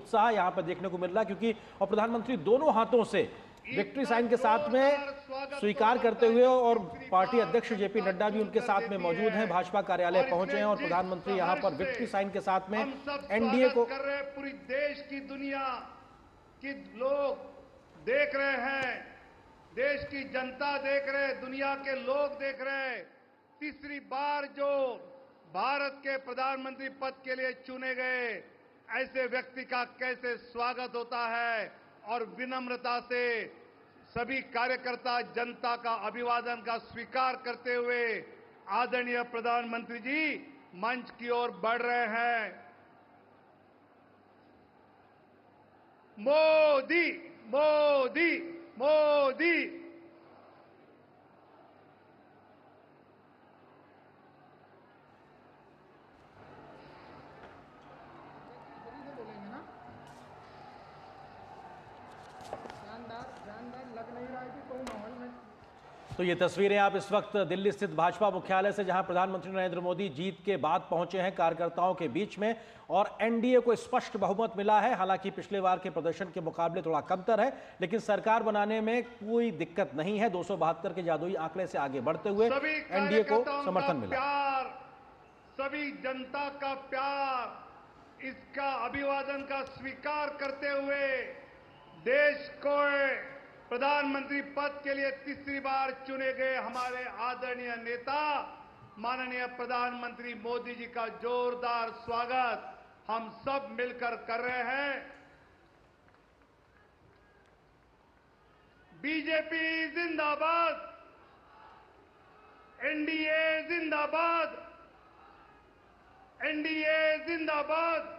उत्साह यहाँ पर देखने को मिल रहा है, क्योंकि और प्रधानमंत्री दोनों हाथों से विक्ट्री साइन के साथ में स्वीकार करते हुए, और पार्टी अध्यक्ष जेपी नड्डा भी उनके साथ में मौजूद हैं, भाजपा कार्यालय पहुंचे हैं और प्रधानमंत्री यहां पर विक्ट्री साइन के साथ में एनडीए को कर रहे, पूरी देश की दुनिया की लोग देख रहे हैं, देश की जनता देख रहे, दुनिया के लोग देख रहे। तीसरी बार जो भारत के प्रधानमंत्री पद के लिए चुने गए ऐसे व्यक्ति का कैसे स्वागत होता है, और विनम्रता से सभी कार्यकर्ता जनता का अभिवादन का स्वीकार करते हुए आदरणीय प्रधानमंत्री जी मंच की ओर बढ़ रहे हैं। मोदी मोदी मोदी। तो ये तस्वीरें आप इस वक्त दिल्ली स्थित भाजपा मुख्यालय से, जहां प्रधानमंत्री नरेंद्र मोदी जीत के बाद पहुंचे हैं कार्यकर्ताओं के बीच में, और एनडीए को स्पष्ट बहुमत मिला है। हालांकि पिछले बार के प्रदर्शन के मुकाबले थोड़ा कमतर है, लेकिन सरकार बनाने में कोई दिक्कत नहीं है। 272 के जादुई आंकड़े से आगे बढ़ते हुए एनडीए को समर्थन मिला। सभी जनता का प्यार, इसका अभिवादन का स्वीकार करते हुए देश को प्रधानमंत्री पद के लिए तीसरी बार चुने गए हमारे आदरणीय नेता माननीय प्रधानमंत्री मोदी जी का जोरदार स्वागत हम सब मिलकर कर रहे हैं। बीजेपी जिंदाबाद, एनडीए जिंदाबाद, एनडीए जिंदाबाद।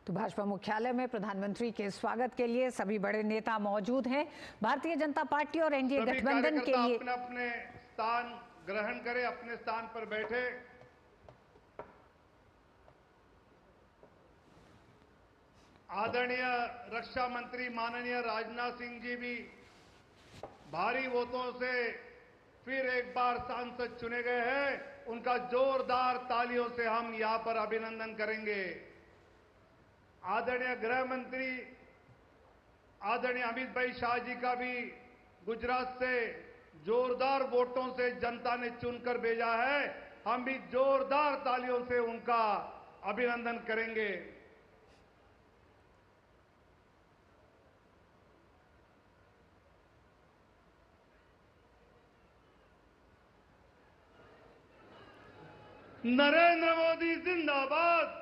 तो भाजपा मुख्यालय में प्रधानमंत्री के स्वागत के लिए सभी बड़े नेता मौजूद हैं। भारतीय जनता पार्टी और एनडीए गठबंधन के लिए अपने अपने स्थान ग्रहण करें, अपने स्थान पर बैठे। आदरणीय रक्षा मंत्री माननीय राजनाथ सिंह जी भी भारी वोटों से फिर एक बार सांसद चुने गए हैं। उनका जोरदार तालियों से हम यहां पर अभिनंदन करेंगे। आदरणीय गृह मंत्री आदरणीय अमित भाई शाह जी का भी गुजरात से जोरदार वोटों से जनता ने चुनकर भेजा है। हम भी जोरदार तालियों से उनका अभिनंदन करेंगे। नरेंद्र मोदी जिंदाबाद,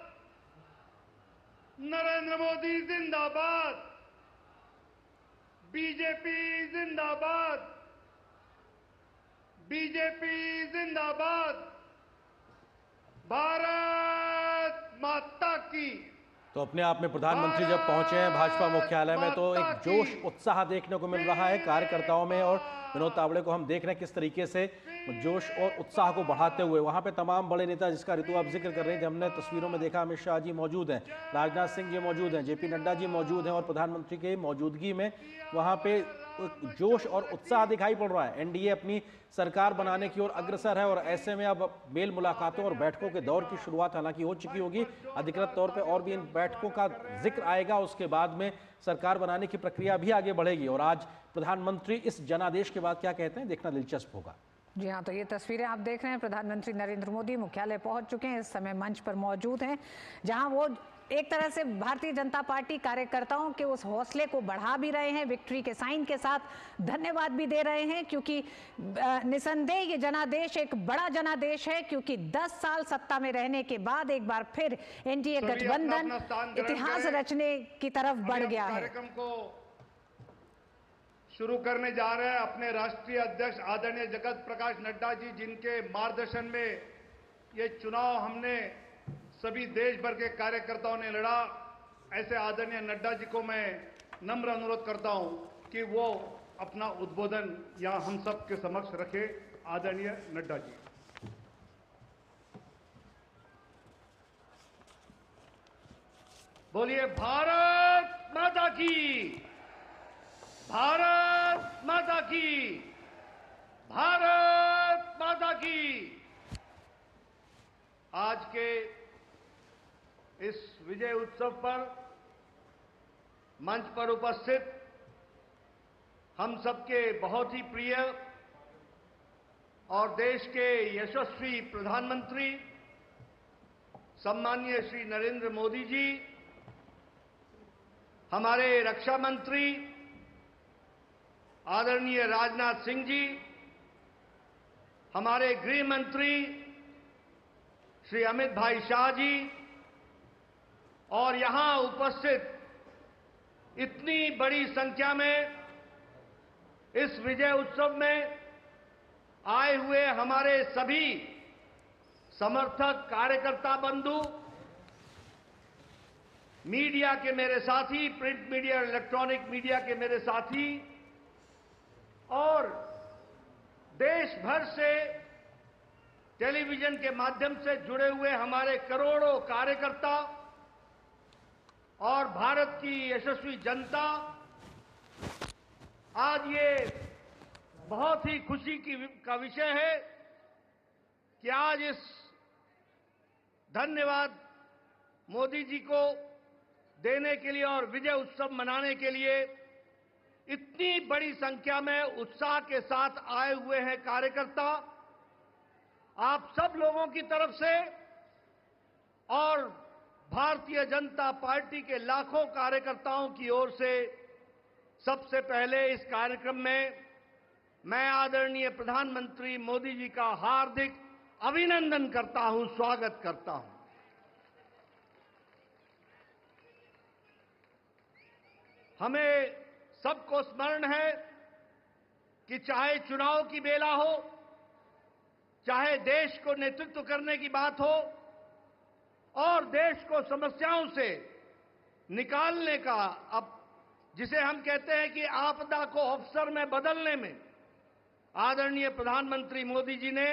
नरेंद्र मोदी जिंदाबाद, बीजेपी जिंदाबाद, बीजेपी जिंदाबाद, भारत माता की। तो अपने आप में प्रधानमंत्री जब पहुंचे हैं भाजपा मुख्यालय में, तो एक जोश उत्साह देखने को मिल रहा है कार्यकर्ताओं में, और विनोद तावड़े को हम देख रहे हैं किस तरीके से जोश और उत्साह को बढ़ाते हुए। वहां पे तमाम बड़े नेता, जिसका ऋतु आप जिक्र कर रहे थे, हमने तस्वीरों में देखा, अमित शाह जी मौजूद हैं, राजनाथ सिंह जी मौजूद हैं, जेपी नड्डा जी मौजूद हैं, और प्रधानमंत्री के मौजूदगी में वहां पे जोश और उत्साह दिखाई पड़ रहा है। एनडीए अपनी सरकार बनाने की ओर अग्रसर है, और ऐसे में अब मेल मुलाकातों और बैठकों के दौर की शुरुआत हालांकि हो चुकी होगी अधिकृत तौर पे, और भी इन बैठकों का जिक्र आएगा। उसके बाद में सरकार बनाने की प्रक्रिया भी आगे बढ़ेगी, और आज प्रधानमंत्री इस जनादेश के बाद क्या कहते हैं, देखना दिलचस्प होगा। जी हाँ, तो ये तस्वीरें आप देख रहे हैं, प्रधानमंत्री नरेंद्र मोदी मुख्यालय पहुंच चुके हैं, इस समय मंच पर मौजूद हैं, जहां वो एक तरह से भारतीय जनता पार्टी कार्यकर्ताओं के उस हौसले को बढ़ा भी रहे हैं, विक्ट्री के साइन के साथ धन्यवाद भी दे रहे हैं, क्योंकि निसंदेह ये जनादेश एक बड़ा जनादेश है, क्योंकि 10 साल सत्ता में रहने के बाद एक बार फिर एनडीए गठबंधन इतिहास रचने की तरफ बढ़ गया है। कार्यक्रम को शुरू करने जा रहे हैं। अपने राष्ट्रीय अध्यक्ष आदरणीय जगत प्रकाश नड्डा जी, जिनके मार्गदर्शन में ये चुनाव हमने सभी देश भर के कार्यकर्ताओं ने लड़ा, ऐसे आदरणीय नड्डा जी को मैं नम्र अनुरोध करता हूं कि वो अपना उद्बोधन यहां हम सब के समक्ष रखे। आदरणीय नड्डा जी। बोलिए भारत माता की, भारत माता की। भारत माता की। आज के इस विजय उत्सव पर मंच पर उपस्थित हम सबके बहुत ही प्रिय और देश के यशस्वी प्रधानमंत्री सम्माननीय श्री नरेंद्र मोदी जी, हमारे रक्षा मंत्री आदरणीय राजनाथ सिंह जी, हमारे गृह मंत्री श्री अमित भाई शाह जी और यहां उपस्थित इतनी बड़ी संख्या में इस विजय उत्सव में आए हुए हमारे सभी समर्थक कार्यकर्ता बंधु, मीडिया के मेरे साथी, प्रिंट मीडिया और इलेक्ट्रॉनिक मीडिया के मेरे साथी और देश भर से टेलीविजन के माध्यम से जुड़े हुए हमारे करोड़ों कार्यकर्ता और भारत की यशस्वी जनता, आज ये बहुत ही खुशी का विषय है कि आज इस धन्यवाद मोदी जी को देने के लिए और विजय उत्सव मनाने के लिए इतनी बड़ी संख्या में उत्साह के साथ आए हुए हैं कार्यकर्ता। आप सब लोगों की तरफ से और भारतीय जनता पार्टी के लाखों कार्यकर्ताओं की ओर से सबसे पहले इस कार्यक्रम में मैं आदरणीय प्रधानमंत्री मोदी जी का हार्दिक अभिनंदन करता हूं, स्वागत करता हूं। हमें सबको स्मरण है कि चाहे चुनाव की बेला हो, चाहे देश को नेतृत्व करने की बात हो और देश को समस्याओं से निकालने का, अब जिसे हम कहते हैं कि आपदा को अवसर में बदलने में आदरणीय प्रधानमंत्री मोदी जी ने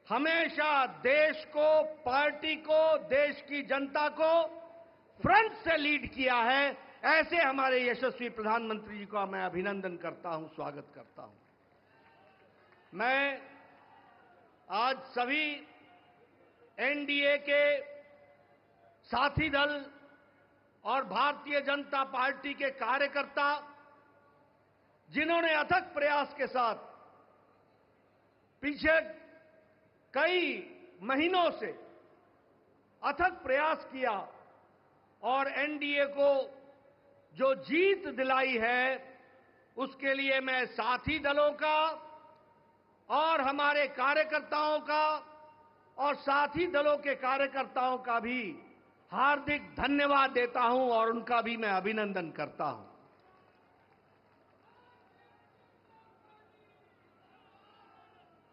हमेशा देश को, पार्टी को, देश की जनता को फ्रंट से लीड किया है। ऐसे हमारे यशस्वी प्रधानमंत्री जी का मैं अभिनंदन करता हूं, स्वागत करता हूं। मैं आज सभी एनडीए के साथी दल और भारतीय जनता पार्टी के कार्यकर्ता, जिन्होंने अथक प्रयास के साथ पीछे कई महीनों से अथक प्रयास किया और एनडीए को जो जीत दिलाई है, उसके लिए मैं साथी दलों का और हमारे कार्यकर्ताओं का और साथी दलों के कार्यकर्ताओं का भी हार्दिक धन्यवाद देता हूं और उनका भी मैं अभिनंदन करता हूं।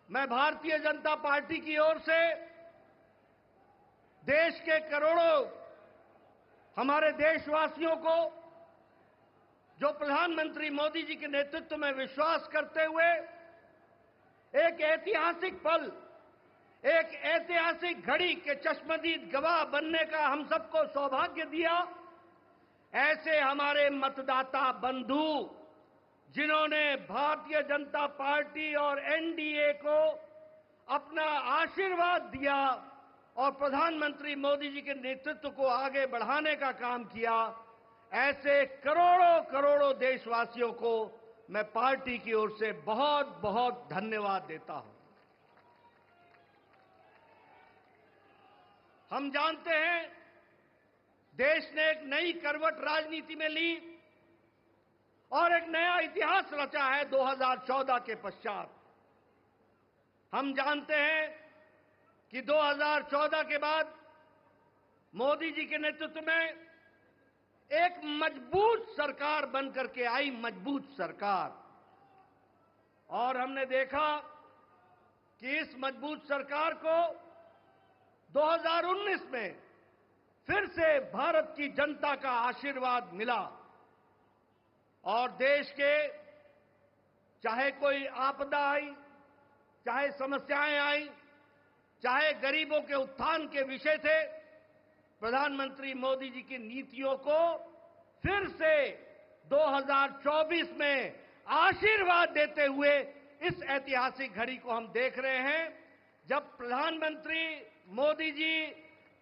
मैं भारतीय जनता पार्टी की ओर से देश के करोड़ों हमारे देशवासियों को, जो प्रधानमंत्री मोदी जी के नेतृत्व में विश्वास करते हुए एक ऐतिहासिक पल, एक ऐतिहासिक घड़ी के चश्मदीद गवाह बनने का हम सबको सौभाग्य दिया, ऐसे हमारे मतदाता बंधु, जिन्होंने भारतीय जनता पार्टी और एनडीए को अपना आशीर्वाद दिया और प्रधानमंत्री मोदी जी के नेतृत्व को आगे बढ़ाने का काम किया, ऐसे करोड़ों करोड़ों देशवासियों को मैं पार्टी की ओर से बहुत बहुत धन्यवाद देता हूं। हम जानते हैं देश ने एक नई करवट राजनीति में ली और एक नया इतिहास रचा है 2014 के पश्चात। हम जानते हैं कि 2014 के बाद मोदी जी के नेतृत्व में एक मजबूत सरकार बनकर के आई, मजबूत सरकार, और हमने देखा कि इस मजबूत सरकार को 2019 में फिर से भारत की जनता का आशीर्वाद मिला और देश के चाहे कोई आपदा आई, चाहे समस्याएं आई, चाहे गरीबों के उत्थान के विषय थे, प्रधानमंत्री मोदी जी की नीतियों को फिर से 2024 में आशीर्वाद देते हुए इस ऐतिहासिक घड़ी को हम देख रहे हैं जब प्रधानमंत्री मोदी जी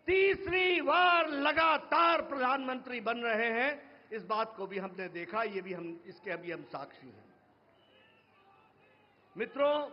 तीसरी बार लगातार प्रधानमंत्री बन रहे हैं। इस बात को भी हमने देखा, ये भी इसके अभी हम साक्षी हैं। मित्रों,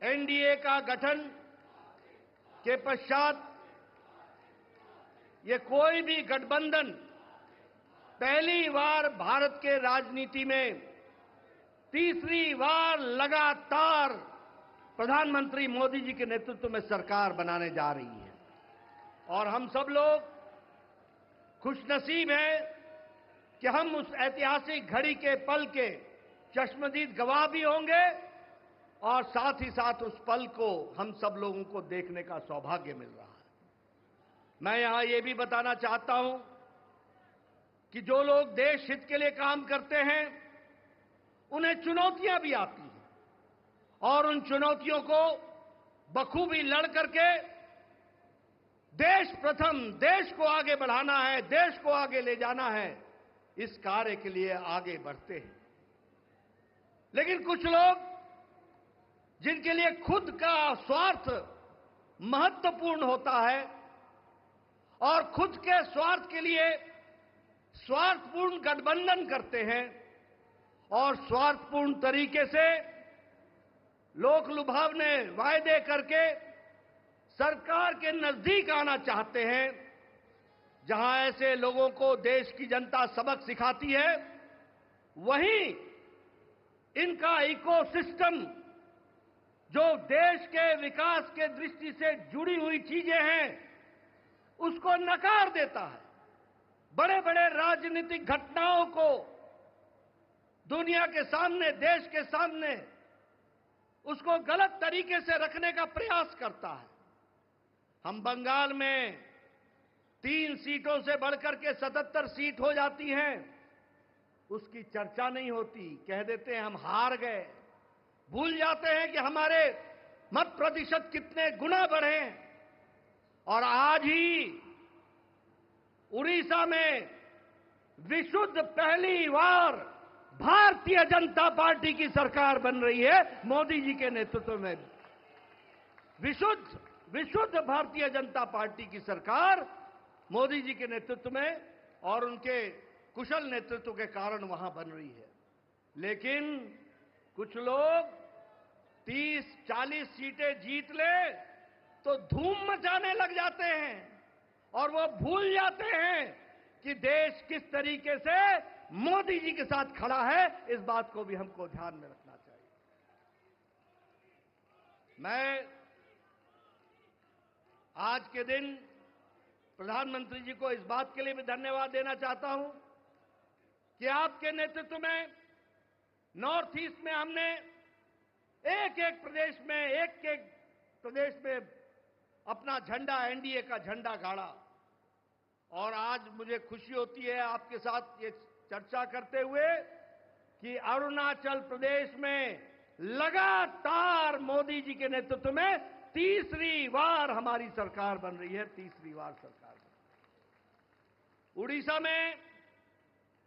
एनडीए का गठन के पश्चात ये कोई भी गठबंधन पहली बार भारत के राजनीति में तीसरी बार लगातार प्रधानमंत्री मोदी जी के नेतृत्व में सरकार बनाने जा रही है। और हम सब लोग खुशनसीब हैं कि हम उस ऐतिहासिक घड़ी के पल के चश्मदीद गवाह भी होंगे और साथ ही साथ उस पल को हम सब लोगों को देखने का सौभाग्य मिल रहा है। मैं यहां ये भी बताना चाहता हूं कि जो लोग देश हित के लिए काम करते हैं उन्हें चुनौतियां भी आती हैं और उन चुनौतियों को बखूबी लड़ करके देश प्रथम, देश को आगे बढ़ाना है, देश को आगे ले जाना है, इस कार्य के लिए आगे बढ़ते हैं। लेकिन कुछ लोग जिनके लिए खुद का स्वार्थ महत्वपूर्ण होता है और खुद के स्वार्थ के लिए स्वार्थपूर्ण गठबंधन करते हैं और स्वार्थपूर्ण तरीके से लोक लुभावने वायदे करके सरकार के नजदीक आना चाहते हैं, जहां ऐसे लोगों को देश की जनता सबक सिखाती है, वहीं इनका इकोसिस्टम जो देश के विकास के दृष्टि से जुड़ी हुई चीजें हैं उसको नकार देता है। बड़े बड़े राजनीतिक घटनाओं को दुनिया के सामने, देश के सामने उसको गलत तरीके से रखने का प्रयास करता है। हम बंगाल में 3 सीटों से बढ़कर के 77 सीट हो जाती हैं, उसकी चर्चा नहीं होती, कह देते हैं हम हार गए, भूल जाते हैं कि हमारे मत प्रतिशत कितने गुना बढ़े। और आज ही उड़ीसा में विशुद्ध पहली बार भारतीय जनता पार्टी की सरकार बन रही है, मोदी जी के नेतृत्व में। विशुद्ध भारतीय जनता पार्टी की सरकार मोदी जी के नेतृत्व में और उनके कुशल नेतृत्व के कारण वहां बन रही है। लेकिन कुछ लोग 30-40 सीटें जीत ले तो धूम मचाने लग जाते हैं और वो भूल जाते हैं कि देश किस तरीके से मोदी जी के साथ खड़ा है। इस बात को भी हमको ध्यान में रखना चाहिए। मैं आज के दिन प्रधानमंत्री जी को इस बात के लिए भी धन्यवाद देना चाहता हूं कि आपके नेतृत्व में नॉर्थ ईस्ट में हमने एक एक प्रदेश में अपना झंडा, एनडीए का झंडा गाड़ा। और आज मुझे खुशी होती है आपके साथ ये चर्चा करते हुए कि अरुणाचल प्रदेश में लगातार मोदी जी के नेतृत्व में तीसरी बार हमारी सरकार बन रही है, तीसरी बार सरकार बन रही है। उड़ीसा में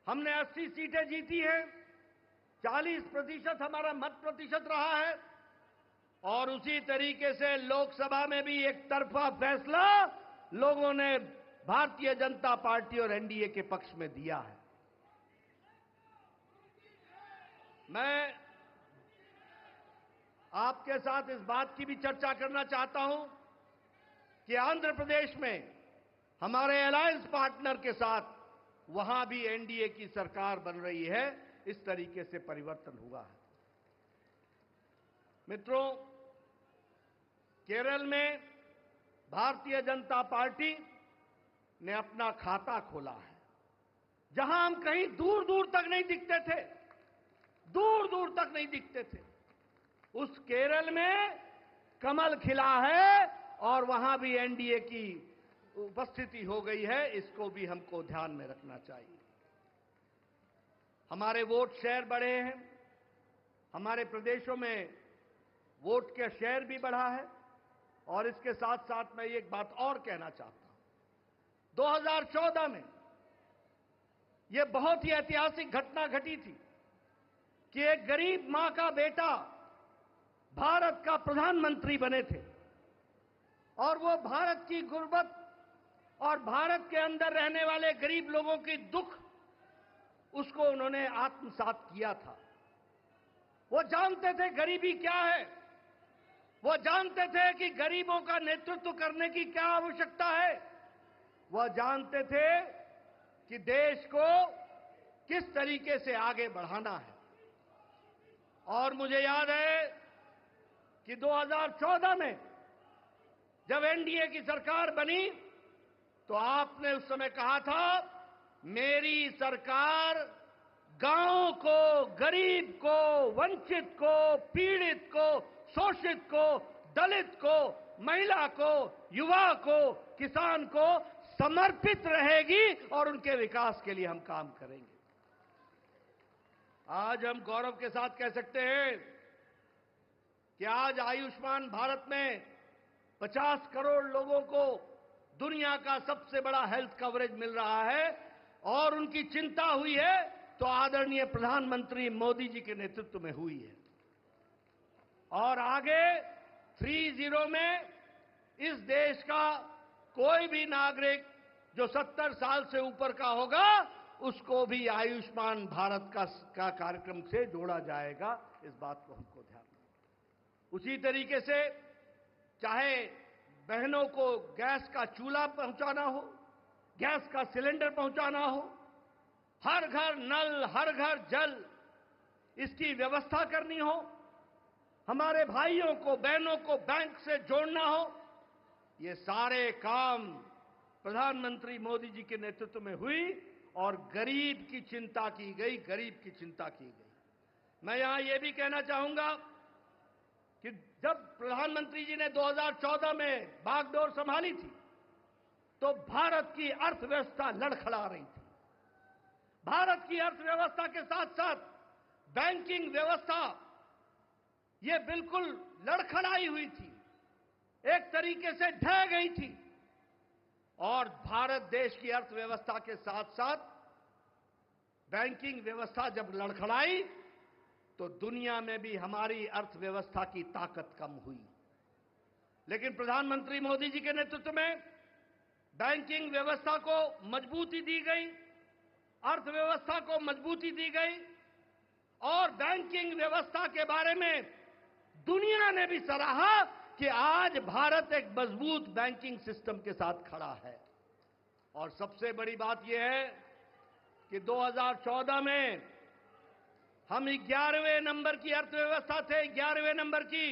हमने 80 सीटें जीती हैं, 40% हमारा मत प्रतिशत रहा है और उसी तरीके से लोकसभा में भी एक तरफा फैसला लोगों ने भारतीय जनता पार्टी और एनडीए के पक्ष में दिया है। मैं आपके साथ इस बात की भी चर्चा करना चाहता हूं कि आंध्र प्रदेश में हमारे अलायंस पार्टनर के साथ वहां भी एनडीए की सरकार बन रही है। इस तरीके से परिवर्तन हुआ है। मित्रों, केरल में भारतीय जनता पार्टी ने अपना खाता खोला है, जहां हम कहीं दूर दूर तक नहीं दिखते थे, दूर दूर तक नहीं दिखते थे। उस केरल में कमल खिला है और वहां भी एनडीए की उपस्थिति हो गई है, इसको भी हमको ध्यान में रखना चाहिए। हमारे वोट शेयर बढ़े हैं, हमारे प्रदेशों में वोट का शेयर भी बढ़ा है। और इसके साथ साथ मैं एक बात और कहना चाहता हूं। 2014 में यह बहुत ही ऐतिहासिक घटना घटी थी कि एक गरीब मां का बेटा भारत का प्रधानमंत्री बने थे और वो भारत की गुर्बत और भारत के अंदर रहने वाले गरीब लोगों की दुख उसको उन्होंने आत्मसात किया था। वो जानते थे गरीबी क्या है, वो जानते थे कि गरीबों का नेतृत्व करने की क्या आवश्यकता है, वह जानते थे कि देश को किस तरीके से आगे बढ़ाना है। और मुझे याद है कि 2014 में जब एनडीए की सरकार बनी तो आपने उस समय कहा था, मेरी सरकार गांव को, गरीब को, वंचित को, पीड़ित को, शोषित को, दलित को, महिला को, युवा को, किसान को समर्पित रहेगी और उनके विकास के लिए हम काम करेंगे। आज हम गौरव के साथ कह सकते हैं कि आज आयुष्मान भारत में 50 करोड़ लोगों को दुनिया का सबसे बड़ा हेल्थ कवरेज मिल रहा है और उनकी चिंता हुई है तो आदरणीय प्रधानमंत्री मोदी जी के नेतृत्व में हुई है। और आगे 30 में इस देश का कोई भी नागरिक जो 70 साल से ऊपर का होगा उसको भी आयुष्मान भारत का कार्यक्रम से जोड़ा जाएगा। इस बात को हमको ध्यान रखना। उसी तरीके से चाहे बहनों को गैस का चूल्हा पहुंचाना हो, गैस का सिलेंडर पहुंचाना हो, हर घर नल, हर घर जल, इसकी व्यवस्था करनी हो, हमारे भाइयों को, बहनों को बैंक से जोड़ना हो, ये सारे काम प्रधानमंत्री मोदी जी के नेतृत्व में हुई और गरीब की चिंता की गई, गरीब की चिंता की गई। मैं यहां यह भी कहना चाहूंगा कि जब प्रधानमंत्री जी ने 2014 में बागडोर संभाली थी तो भारत की अर्थव्यवस्था लड़खड़ा रही थी। भारत की अर्थव्यवस्था के साथ साथ बैंकिंग व्यवस्था ये बिल्कुल लड़खड़ाई हुई थी, एक तरीके से ढह गई थी। और भारत देश की अर्थव्यवस्था के साथ साथ बैंकिंग व्यवस्था जब लड़खड़ाई तो दुनिया में भी हमारी अर्थव्यवस्था की ताकत कम हुई। लेकिन प्रधानमंत्री मोदी जी के नेतृत्व में बैंकिंग व्यवस्था को मजबूती दी गई, अर्थव्यवस्था को मजबूती दी गई और बैंकिंग व्यवस्था के बारे में दुनिया ने भी सराहा कि आज भारत एक मजबूत बैंकिंग सिस्टम के साथ खड़ा है। और सबसे बड़ी बात यह है कि 2014 में हम 11वें नंबर की अर्थव्यवस्था थे, 11वें नंबर की।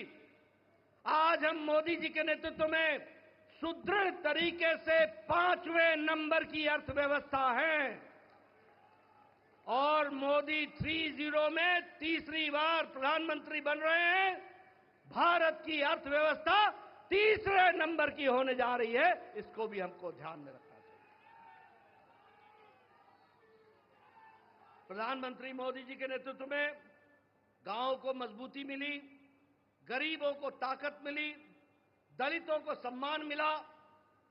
आज हम मोदी जी के नेतृत्व में सुदृढ़ तरीके से 5वें नंबर की अर्थव्यवस्था है और मोदी 30 में तीसरी बार प्रधानमंत्री बन रहे हैं। भारत की अर्थव्यवस्था तीसरे नंबर की होने जा रही है, इसको भी हमको ध्यान में रखना चाहिए। प्रधानमंत्री मोदी जी के नेतृत्व में गांव को मजबूती मिली, गरीबों को ताकत मिली, दलितों को सम्मान मिला,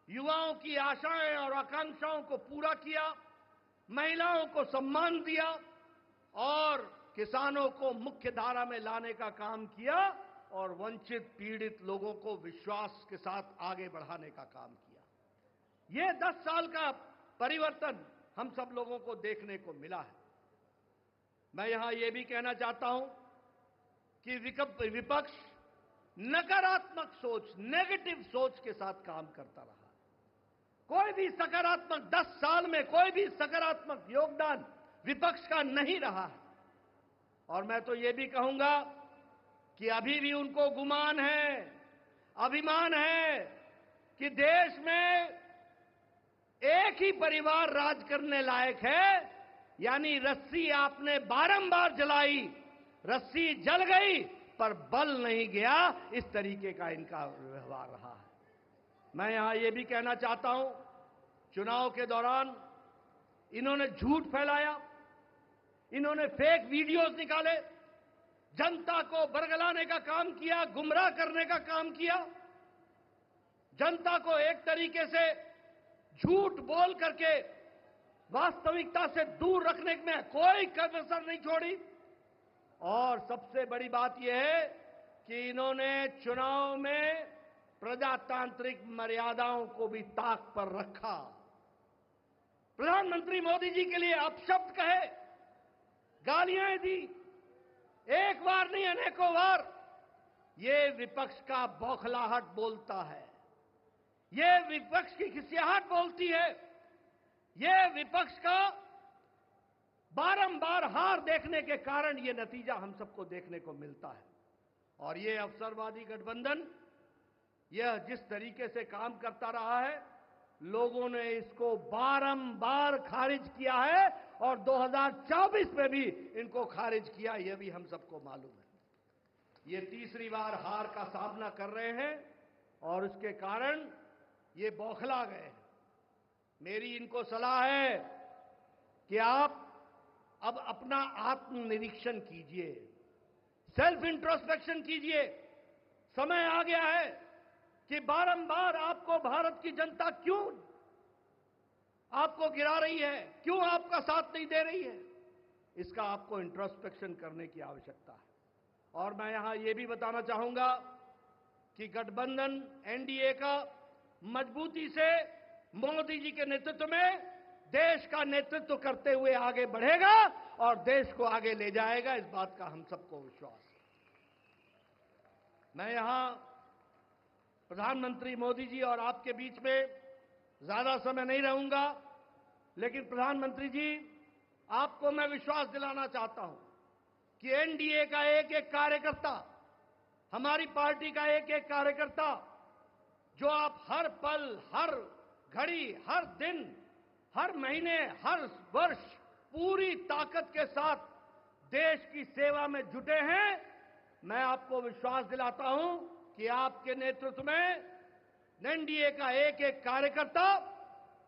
युवाओं की आशाएं और आकांक्षाओं को पूरा किया, महिलाओं को सम्मान दिया और किसानों को मुख्य धारा में लाने का काम किया और वंचित पीड़ित लोगों को विश्वास के साथ आगे बढ़ाने का काम किया। ये 10 साल का परिवर्तन हम सब लोगों को देखने को मिला है। मैं यहां यह भी कहना चाहता हूं कि विपक्ष नकारात्मक सोच, नेगेटिव सोच के साथ काम करता रहा। कोई भी सकारात्मक 10 साल में कोई भी सकारात्मक योगदान विपक्ष का नहीं रहा है। और मैं तो यह भी कहूंगा कि अभी भी उनको गुमान है, अभिमान है कि देश में एक ही परिवार राज करने लायक है, यानी रस्सी आपने बारंबार जलाई, रस्सी जल गई पर बल नहीं गया, इस तरीके का इनका व्यवहार रहा है। मैं यहां यह भी कहना चाहता हूं चुनाव के दौरान इन्होंने झूठ फैलाया, इन्होंने फेक वीडियोस निकाले, जनता को बरगलाने का काम किया, गुमराह करने का काम किया, जनता को एक तरीके से झूठ बोल करके वास्तविकता से दूर रखने में कोई कसर नहीं छोड़ी। और सबसे बड़ी बात यह है कि इन्होंने चुनाव में प्रजातांत्रिक मर्यादाओं को भी ताक पर रखा। प्रधानमंत्री मोदी जी के लिए अपशब्द कहे, गालियां दी, एक बार नहीं अनेकों बार। ये विपक्ष का बौखलाहट बोलता है, ये विपक्ष की खिसियाहट बोलती है, ये विपक्ष का बारंबार हार देखने के कारण ये नतीजा हम सबको देखने को मिलता है। और ये अवसरवादी गठबंधन यह जिस तरीके से काम करता रहा है, लोगों ने इसको बारंबार खारिज किया है और 2024 में भी इनको खारिज किया, यह भी हम सबको मालूम है। ये तीसरी बार हार का सामना कर रहे हैं और उसके कारण ये बौखला गए हैं। मेरी इनको सलाह है कि आप अब अपना आत्मनिरीक्षण कीजिए, सेल्फ इंट्रोस्पेक्शन कीजिए। समय आ गया है कि बारंबार आपको भारत की जनता क्यों आपको गिरा रही है, क्यों आपका साथ नहीं दे रही है, इसका आपको इंट्रोस्पेक्शन करने की आवश्यकता है। और मैं यहां यह भी बताना चाहूंगा कि गठबंधन एनडीए का मजबूती से मोदी जी के नेतृत्व में देश का नेतृत्व करते हुए आगे बढ़ेगा और देश को आगे ले जाएगा, इस बात का हम सबको विश्वास है। मैं यहां प्रधानमंत्री मोदी जी और आपके बीच में ज्यादा समय नहीं रहूंगा, लेकिन प्रधानमंत्री जी, आपको मैं विश्वास दिलाना चाहता हूं कि एनडीए का एक एक कार्यकर्ता, हमारी पार्टी का एक एक कार्यकर्ता, जो आप हर पल, हर घड़ी, हर दिन, हर महीने, हर वर्ष पूरी ताकत के साथ देश की सेवा में जुटे हैं, मैं आपको विश्वास दिलाता हूं कि आपके नेतृत्व में एनडीए का एक एक कार्यकर्ता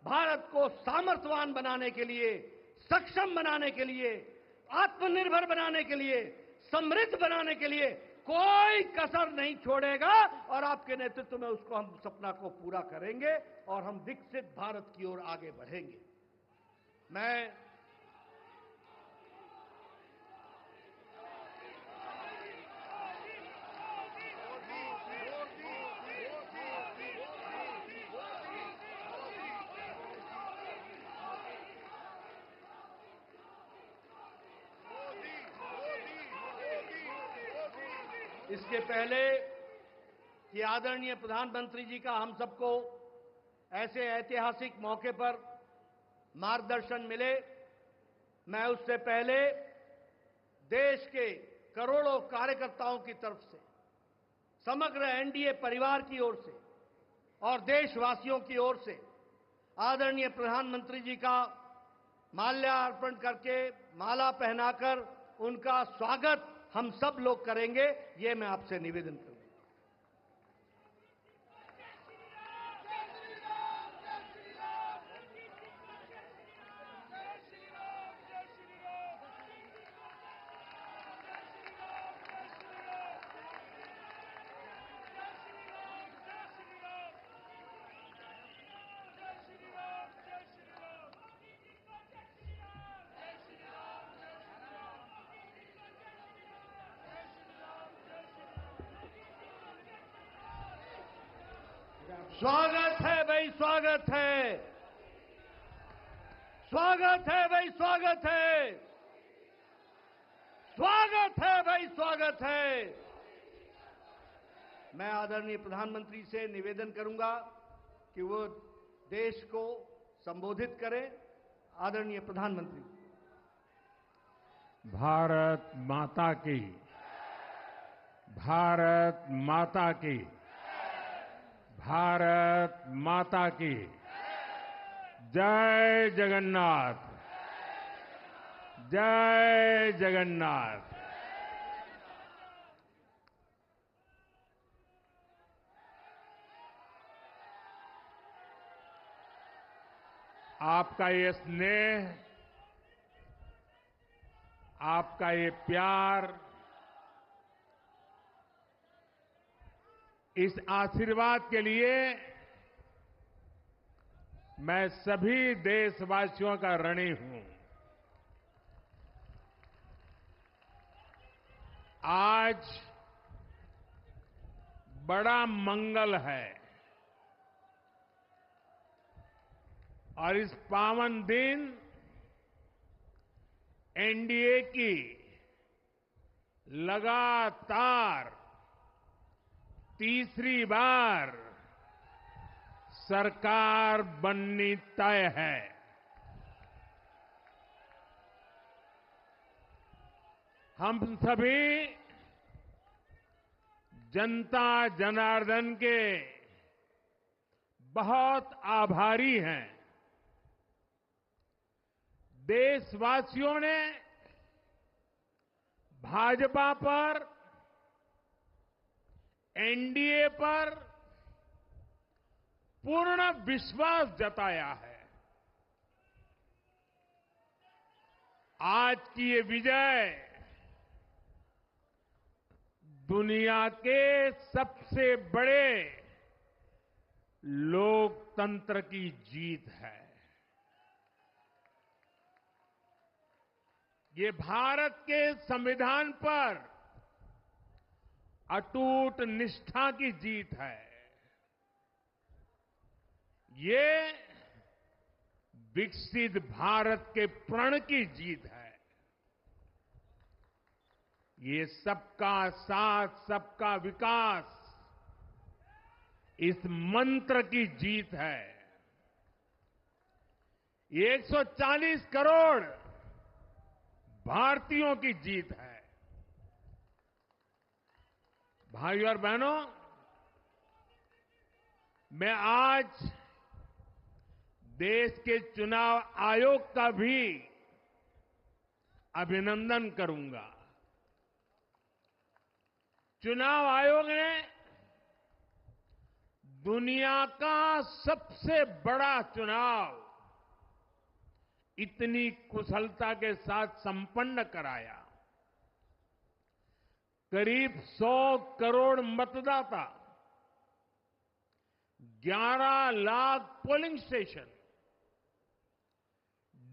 भारत को सामर्थ्यवान बनाने के लिए, सक्षम बनाने के लिए, आत्मनिर्भर बनाने के लिए, समृद्ध बनाने के लिए कोई कसर नहीं छोड़ेगा और आपके नेतृत्व में उसको हम सपना को पूरा करेंगे और हम विकसित भारत की ओर आगे बढ़ेंगे। मैं इसके पहले कि आदरणीय प्रधानमंत्री जी का हम सबको ऐसे ऐतिहासिक मौके पर मार्गदर्शन मिले, मैं उससे पहले देश के करोड़ों कार्यकर्ताओं की तरफ से, समग्र एनडीए परिवार की ओर से और देशवासियों की ओर से आदरणीय प्रधानमंत्री जी का माल्यार्पण करके, माला पहनाकर उनका स्वागत हम सब लोग करेंगे, ये मैं आपसे निवेदन करूंगा। स्वागत है भाई, स्वागत है, स्वागत है भाई, स्वागत है, स्वागत है भाई, स्वागत है। मैं आदरणीय प्रधानमंत्री से निवेदन करूंगा कि वो देश को संबोधित करें। आदरणीय प्रधानमंत्री। भारत माता की, भारत माता की, भारत माता की जय जगन्नाथ, जय जगन्नाथ। आपका ये स्नेह, आपका ये प्यार, इस आशीर्वाद के लिए मैं सभी देशवासियों का ऋणी हूं। आज बड़ा मंगल है और इस पावन दिन एनडीए की लगातार तीसरी बार सरकार बननी तय है। हम सभी जनता जनार्दन के बहुत आभारी हैं। देशवासियों ने भाजपा पर, एनडीए पर पूर्ण विश्वास जताया है। आज की ये विजय दुनिया के सबसे बड़े लोकतंत्र की जीत है। ये भारत के संविधान पर अटूट निष्ठा की जीत है। ये विकसित भारत के प्रण की जीत है। ये सबका साथ, सबका विकास, इस मंत्र की जीत है। ये 140 करोड़ भारतीयों की जीत है। भाइयों और बहनों, मैं आज देश के चुनाव आयोग का भी अभिनंदन करूंगा। चुनाव आयोग ने दुनिया का सबसे बड़ा चुनाव इतनी कुशलता के साथ संपन्न कराया। करीब 100 करोड़ मतदाता, 11 लाख पोलिंग स्टेशन,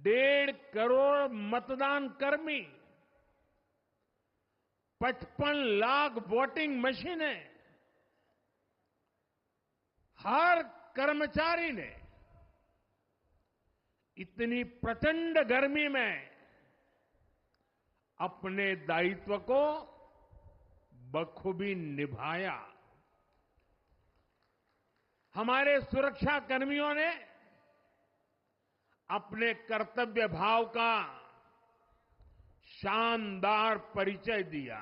1.5 करोड़ मतदान कर्मी, 55 लाख वोटिंग मशीनें, हर कर्मचारी ने इतनी प्रचंड गर्मी में अपने दायित्व को बखूबी निभाया। हमारे सुरक्षा कर्मियों ने अपने कर्तव्य भाव का शानदार परिचय दिया।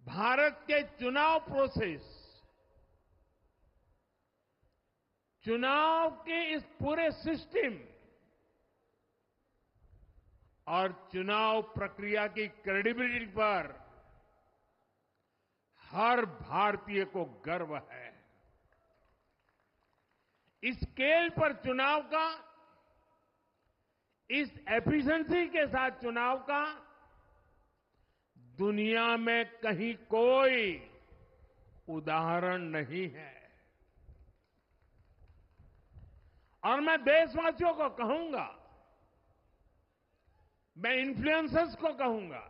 भारत के चुनाव प्रोसेस, चुनाव के इस पूरे सिस्टम और चुनाव प्रक्रिया की क्रेडिबिलिटी पर हर भारतीय को गर्व है। इस स्केल पर चुनाव का, इस एफिशिएंसी के साथ चुनाव का दुनिया में कहीं कोई उदाहरण नहीं है। और मैं देशवासियों को कहूंगा, मैं इन्फ्लुएंसर्स को कहूंगा,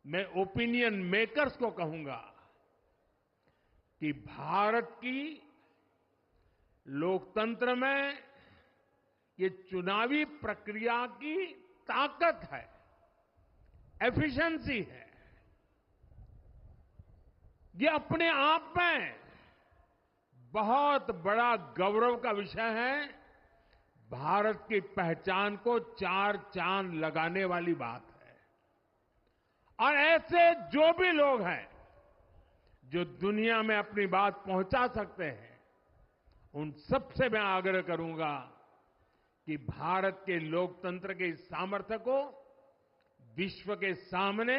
मैं ओपिनियन मेकर्स को कहूंगा कि भारत की लोकतंत्र में ये चुनावी प्रक्रिया की ताकत है, एफिशिएंसी है। ये अपने आप में बहुत बड़ा गौरव का विषय है। भारत की पहचान को 4 चांद लगाने वाली बात है। और ऐसे जो भी लोग हैं जो दुनिया में अपनी बात पहुंचा सकते हैं, उन सबसे मैं आग्रह करूंगा कि भारत के लोकतंत्र के इस सामर्थ्य को विश्व के सामने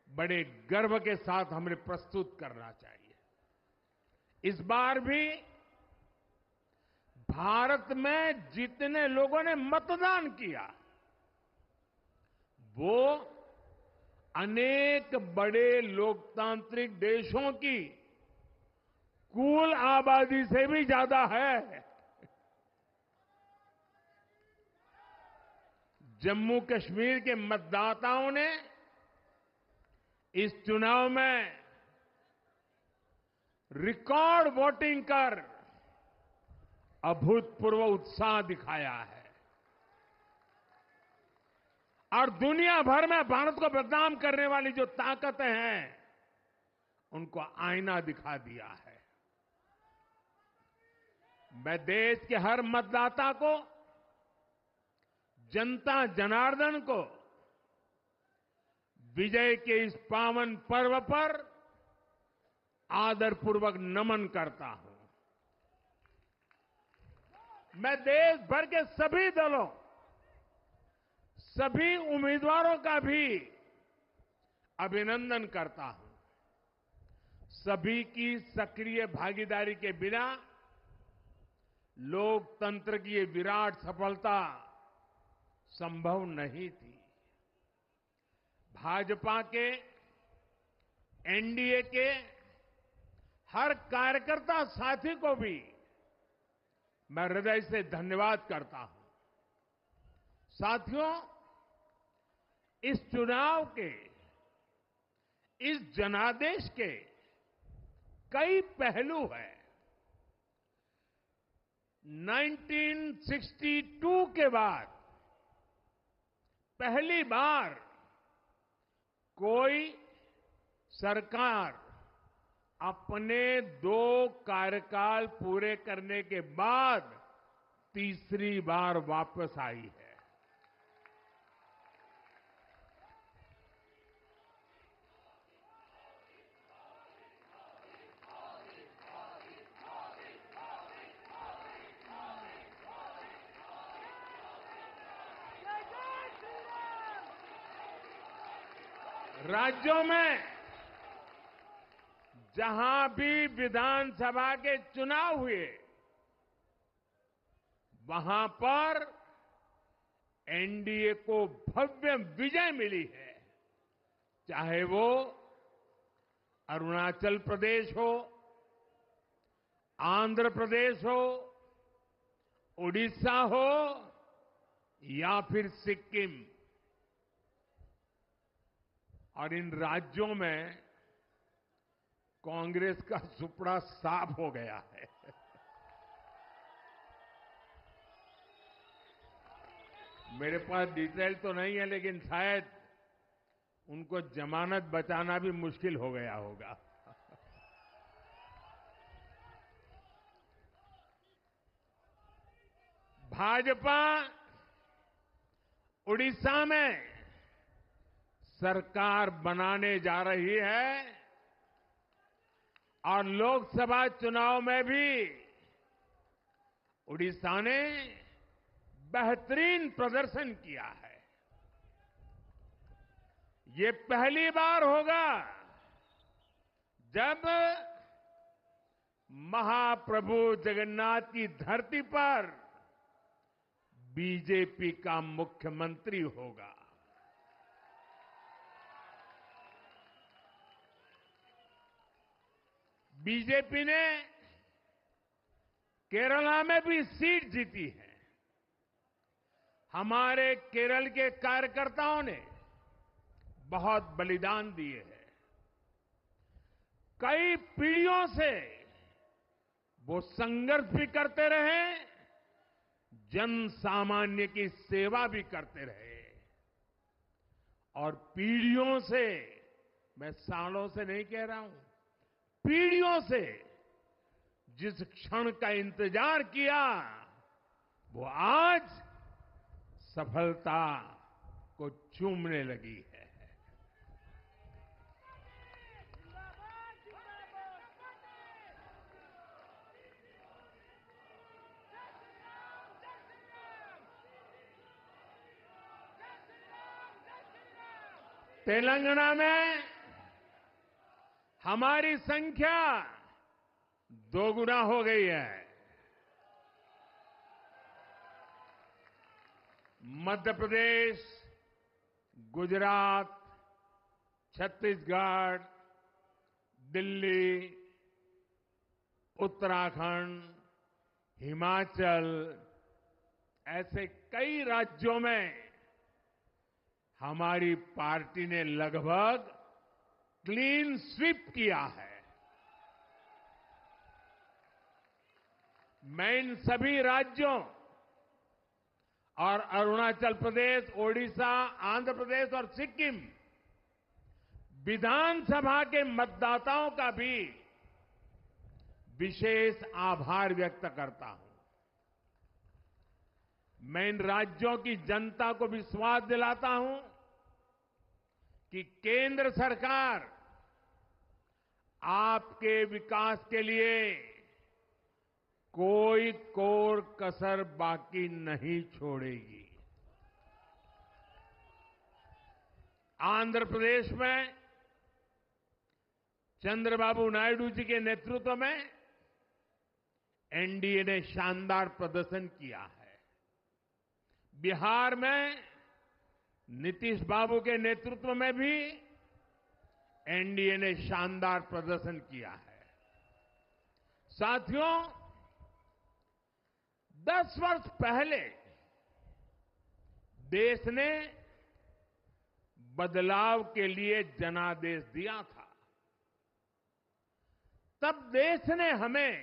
बड़े गर्व के साथ हमें प्रस्तुत करना चाहिए। इस बार भी भारत में जितने लोगों ने मतदान किया वो अनेक बड़े लोकतांत्रिक देशों की कुल आबादी से भी ज्यादा है। जम्मू कश्मीर के मतदाताओं ने इस चुनाव में रिकॉर्ड वोटिंग कर अभूतपूर्व उत्साह दिखाया है और दुनिया भर में भारत को बदनाम करने वाली जो ताकतें हैं उनको आईना दिखा दिया है। मैं देश के हर मतदाता को, जनता जनार्दन को विजय के इस पावन पर्व पर आदरपूर्वक नमन करता हूं। मैं देश भर के सभी दलों, सभी उम्मीदवारों का भी अभिनंदन करता हूं। सभी की सक्रिय भागीदारी के बिना लोकतंत्र की ये विराट सफलता संभव नहीं थी। भाजपा के, एनडीए के हर कार्यकर्ता साथी को भी मैं हृदय से धन्यवाद करता हूं। साथियों, इस चुनाव के, इस जनादेश के कई पहलू हैं। 1962 के बाद पहली बार कोई सरकार अपने 2 कार्यकाल पूरे करने के बाद तीसरी बार वापस आई है। राज्यों में जहां भी विधानसभा के चुनाव हुए वहां पर एनडीए को भव्य विजय मिली है। चाहे वो अरुणाचल प्रदेश हो, आंध्र प्रदेश हो, उड़ीसा हो या फिर सिक्किम। और इन राज्यों में कांग्रेस का सुपड़ा साफ हो गया है। मेरे पास डिटेल तो नहीं है, लेकिन शायद उनको जमानत बचाना भी मुश्किल हो गया होगा। भाजपा उड़ीसा में सरकार बनाने जा रही है और लोकसभा चुनाव में भी उड़ीसा ने बेहतरीन प्रदर्शन किया है। ये पहली बार होगा जब महाप्रभु जगन्नाथ की धरती पर बीजेपी का मुख्यमंत्री होगा। बीजेपी ने केरला में भी सीट जीती है। हमारे केरल के कार्यकर्ताओं ने बहुत बलिदान दिए हैं। कई पीढ़ियों से वो संघर्ष भी करते रहे, जन सामान्य की सेवा भी करते रहे और पीढ़ियों से, मैं सालों से नहीं कह रहा हूं, पीढ़ियों से जिस क्षण का इंतजार किया वो आज सफलता को चूमने लगी है। तेलंगाना में हमारी संख्या दोगुना हो गई है। मध्य प्रदेश, गुजरात, छत्तीसगढ़, दिल्ली, उत्तराखंड, हिमाचल, ऐसे कई राज्यों में हमारी पार्टी ने लगभग क्लीन स्वीप किया है। मैं इन सभी राज्यों और अरुणाचल प्रदेश, ओडिशा, आंध्र प्रदेश और सिक्किम विधानसभा के मतदाताओं का भी विशेष आभार व्यक्त करता हूं। मैं इन राज्यों की जनता को विश्वास दिलाता हूं कि केंद्र सरकार आपके विकास के लिए कोई कोर कसर बाकी नहीं छोड़ेगी। आंध्र प्रदेश में चंद्रबाबू नायडू जी के नेतृत्व में एनडीए ने शानदार प्रदर्शन किया है। बिहार में नीतीश बाबू के नेतृत्व में भी एनडीए ने शानदार प्रदर्शन किया है। साथियों, 10 वर्ष पहले देश ने बदलाव के लिए जनादेश दिया था। तब देश ने हमें,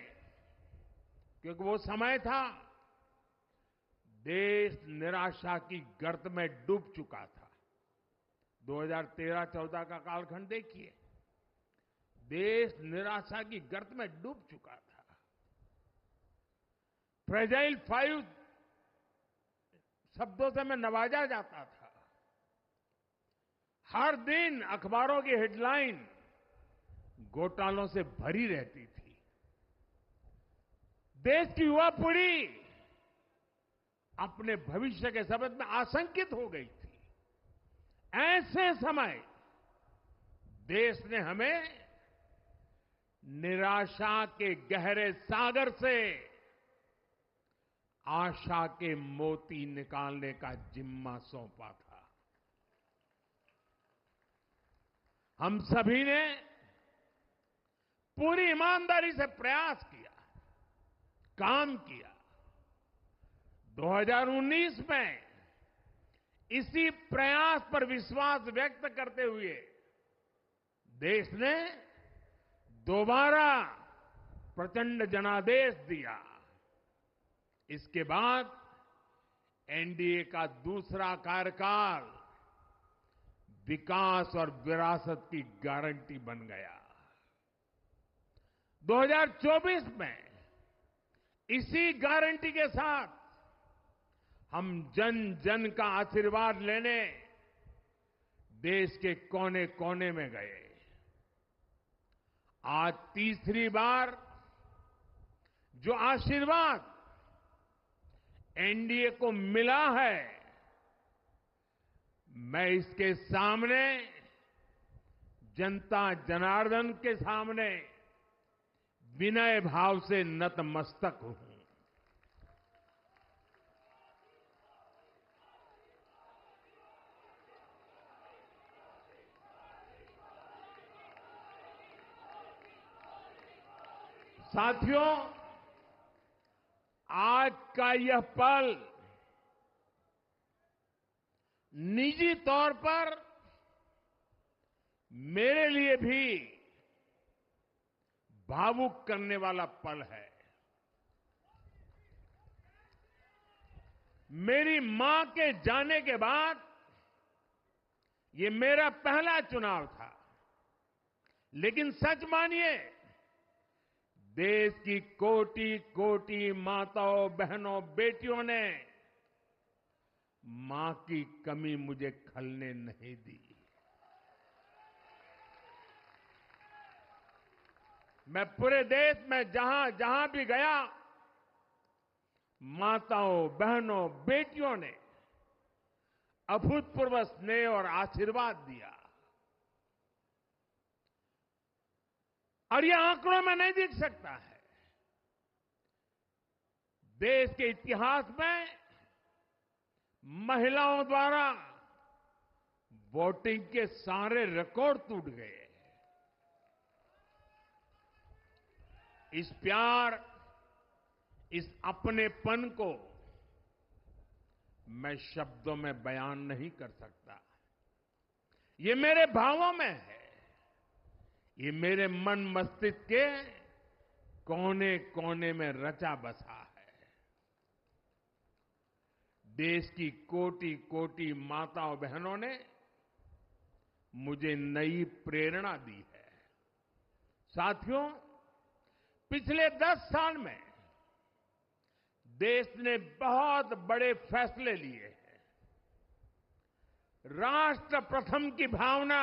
क्योंकि वो समय था देश निराशा की गर्त में डूब चुका था। 2013-14 का कालखंड देखिए, देश निराशा की गर्त में डूब चुका था। फ्रेजाइल 5 शब्दों से मैं नवाजा जाता था। हर दिन अखबारों की हेडलाइन घोटालों से भरी रहती थी। देश की युवा पीढ़ी अपने भविष्य के संबंध में आशंकित हो गई थी। ऐसे समय देश ने हमें निराशा के गहरे सागर से आशा के मोती निकालने का जिम्मा सौंपा था। हम सभी ने पूरी ईमानदारी से प्रयास किया, काम किया। 2019 में इसी प्रयास पर विश्वास व्यक्त करते हुए देश ने दोबारा प्रचंड जनादेश दिया। इसके बाद एनडीए का दूसरा कार्यकाल विकास और विरासत की गारंटी बन गया। 2024 में इसी गारंटी के साथ हम जन जन का आशीर्वाद लेने देश के कोने कोने में गए। आज तीसरी बार जो आशीर्वाद एनडीए को मिला है, मैं इसके सामने, जनता जनार्दन के सामने विनय भाव से नतमस्तक हूं। साथियों, आज का यह पल निजी तौर पर मेरे लिए भी भावुक करने वाला पल है। मेरी मां के जाने के बाद ये मेरा पहला चुनाव था, लेकिन सच मानिए, देश की कोटि कोटि माताओं, बहनों, बेटियों ने मां की कमी मुझे खलने नहीं दी। मैं पूरे देश में जहां जहां भी गया, माताओं, बहनों, बेटियों ने अभूतपूर्व स्नेह और आशीर्वाद दिया। और यह आंकड़ों में नहीं दिख सकता है। देश के इतिहास में महिलाओं द्वारा वोटिंग के सारे रिकॉर्ड टूट गए। इस प्यार, इस अपनेपन को मैं शब्दों में बयान नहीं कर सकता। ये मेरे भावों में है, ये मेरे मन मस्तिष्क के कोने कोने में रचा बसा है। देश की कोटि कोटि माताओं बहनों ने मुझे नई प्रेरणा दी है। साथियों, पिछले 10 साल में देश ने बहुत बड़े फैसले लिए हैं। राष्ट्र प्रथम की भावना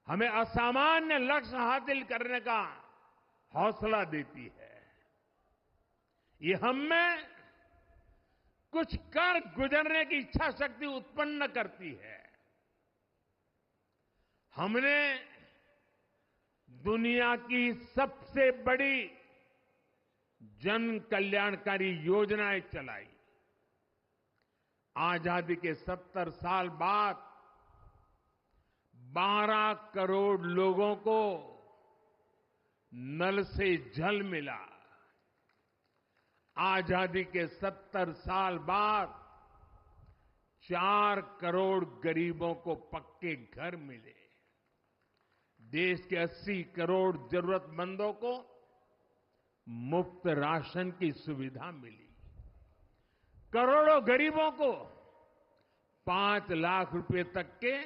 हमें असामान्य लक्ष्य हासिल करने का हौसला देती है। ये हम में कुछ कर गुजरने की इच्छा शक्ति उत्पन्न करती है। हमने दुनिया की सबसे बड़ी जन कल्याणकारी योजनाएं चलाई। आजादी के 70 साल बाद 12 करोड़ लोगों को नल से जल मिला। आजादी के 70 साल बाद 4 करोड़ गरीबों को पक्के घर मिले। देश के 80 करोड़ जरूरतमंदों को मुफ्त राशन की सुविधा मिली। करोड़ों गरीबों को 5 लाख रुपए तक के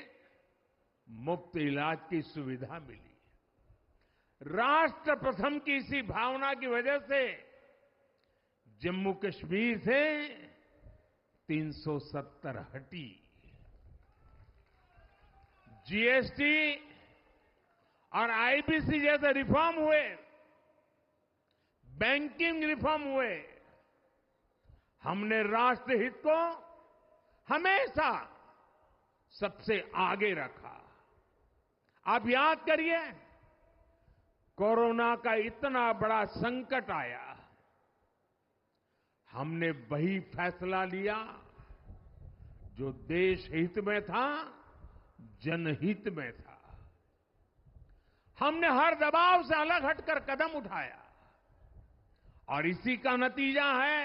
मुफ्त इलाज की सुविधा मिली। राष्ट्र प्रथम की इसी भावना की वजह से जम्मू कश्मीर से 370 हटी। जीएसटी और आईबीसी जैसे रिफॉर्म हुए, बैंकिंग रिफॉर्म हुए। हमने राष्ट्रहित को हमेशा सबसे आगे रखा। आप याद करिए, कोरोना का इतना बड़ा संकट आया, हमने वही फैसला लिया जो देश हित में था, जनहित में था। हमने हर दबाव से अलग हटकर कदम उठाया और इसी का नतीजा है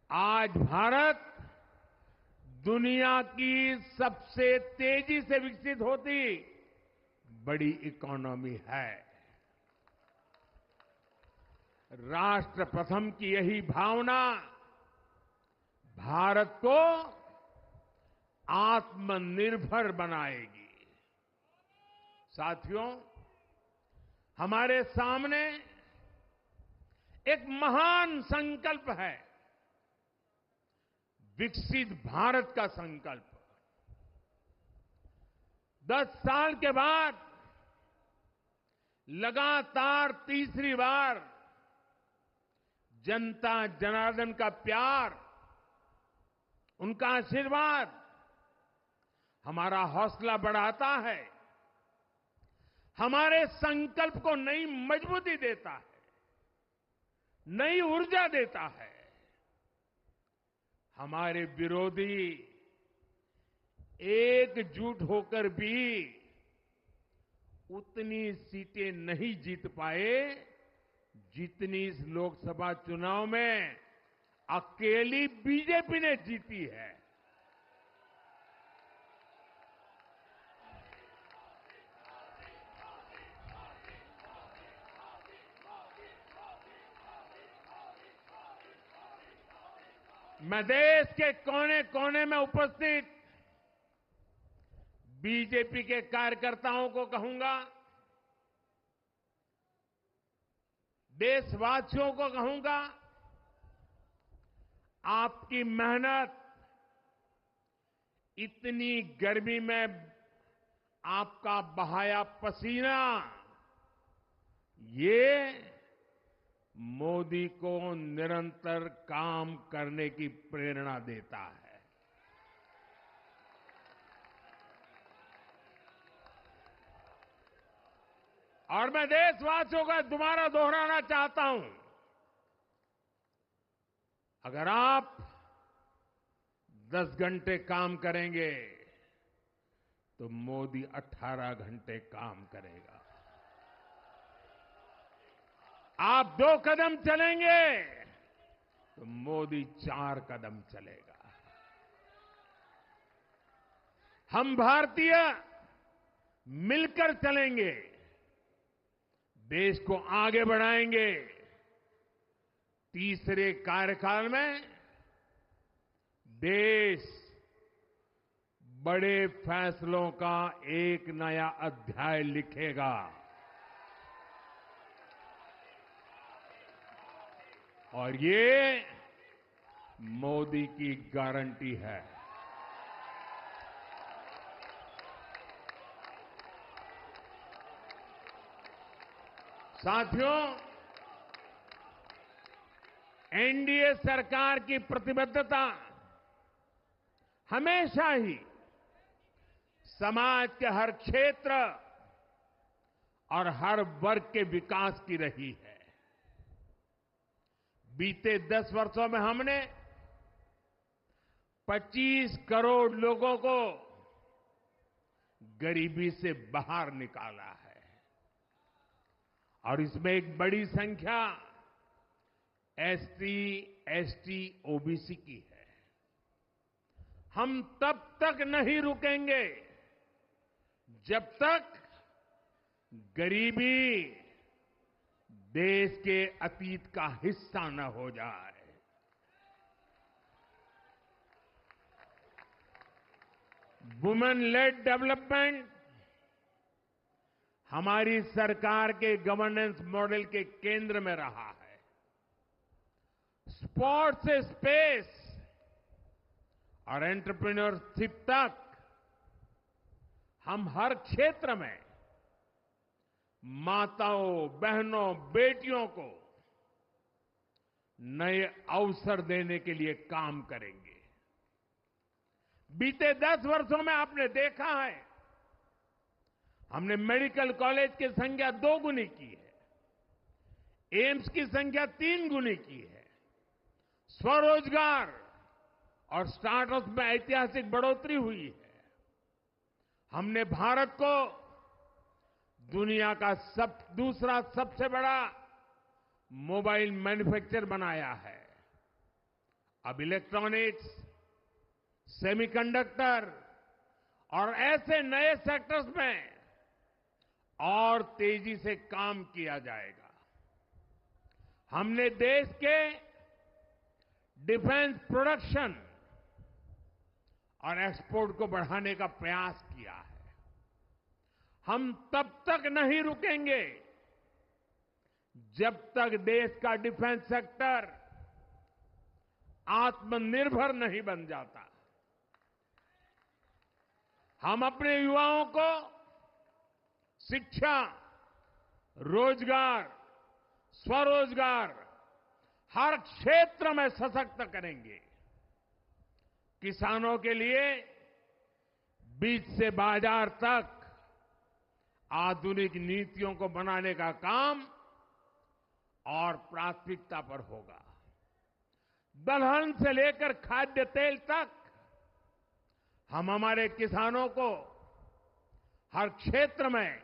आज भारत दुनिया की सबसे तेजी से विकसित होती बड़ी इकोनॉमी है। राष्ट्र प्रथम की यही भावना भारत को आत्मनिर्भर बनाएगी। साथियों, हमारे सामने एक महान संकल्प है, विकसित भारत का संकल्प। 10 साल के बाद लगातार तीसरी बार जनता जनार्दन का प्यार, उनका आशीर्वाद हमारा हौसला बढ़ाता है, हमारे संकल्प को नई मजबूती देता है, नई ऊर्जा देता है। हमारे विरोधी एकजुट होकर भी उतनी सीटें नहीं जीत पाए जितनी इस लोकसभा चुनाव में अकेली बीजेपी ने जीती है। मैं देश के कोने कोने में उपस्थित बीजेपी के कार्यकर्ताओं को कहूंगा, देशवासियों को कहूंगा, आपकी मेहनत, इतनी गर्मी में आपका बहाया पसीना, ये मोदी को निरंतर काम करने की प्रेरणा देता है। और मैं देशवासियों का दोबारा दोहराना चाहता हूं, अगर आप 10 घंटे काम करेंगे तो मोदी 18 घंटे काम करेगा। आप 2 कदम चलेंगे तो मोदी 4 कदम चलेगा। हम भारतीय मिलकर चलेंगे, देश को आगे बढ़ाएंगे। तीसरे कार्यकाल में देश बड़े फैसलों का एक नया अध्याय लिखेगा और ये मोदी की गारंटी है। साथियों, एनडीए सरकार की प्रतिबद्धता हमेशा ही समाज के हर क्षेत्र और हर वर्ग के विकास की रही है। बीते 10 वर्षों में हमने 25 करोड़ लोगों को गरीबी से बाहर निकाला है और इसमें एक बड़ी संख्या एसटी, एसटी, ओबीसी की है। हम तब तक नहीं रुकेंगे जब तक गरीबी देश के अतीत का हिस्सा न हो जाए। वुमेन लेड डेवलपमेंट हमारी सरकार के गवर्नेंस मॉडल के केंद्र में रहा है। स्पोर्ट्स से स्पेस और एंटरप्रेन्योरशिप तक हम हर क्षेत्र में माताओं, बहनों, बेटियों को नए अवसर देने के लिए काम करेंगे। बीते 10 वर्षों में आपने देखा है, हमने मेडिकल कॉलेज की संख्या 2 गुनी की है, एम्स की संख्या 3 गुनी की है, स्वरोजगार और स्टार्टअप में ऐतिहासिक बढ़ोतरी हुई है। हमने भारत को दुनिया का दूसरा सबसे बड़ा मोबाइल मैन्युफैक्चरर बनाया है। अब इलेक्ट्रॉनिक्स, सेमीकंडक्टर और ऐसे नए सेक्टर्स में और तेजी से काम किया जाएगा। हमने देश के डिफेंस प्रोडक्शन और एक्सपोर्ट को बढ़ाने का प्रयास किया है। हम तब तक नहीं रुकेंगे जब तक देश का डिफेंस सेक्टर आत्मनिर्भर नहीं बन जाता। हम अपने युवाओं को शिक्षा, रोजगार, स्वरोजगार हर क्षेत्र में सशक्त करेंगे। किसानों के लिए बीज से बाजार तक आधुनिक नीतियों को बनाने का काम और प्राथमिकता पर होगा। दलहन से लेकर खाद्य तेल तक हम हमारे किसानों को हर क्षेत्र में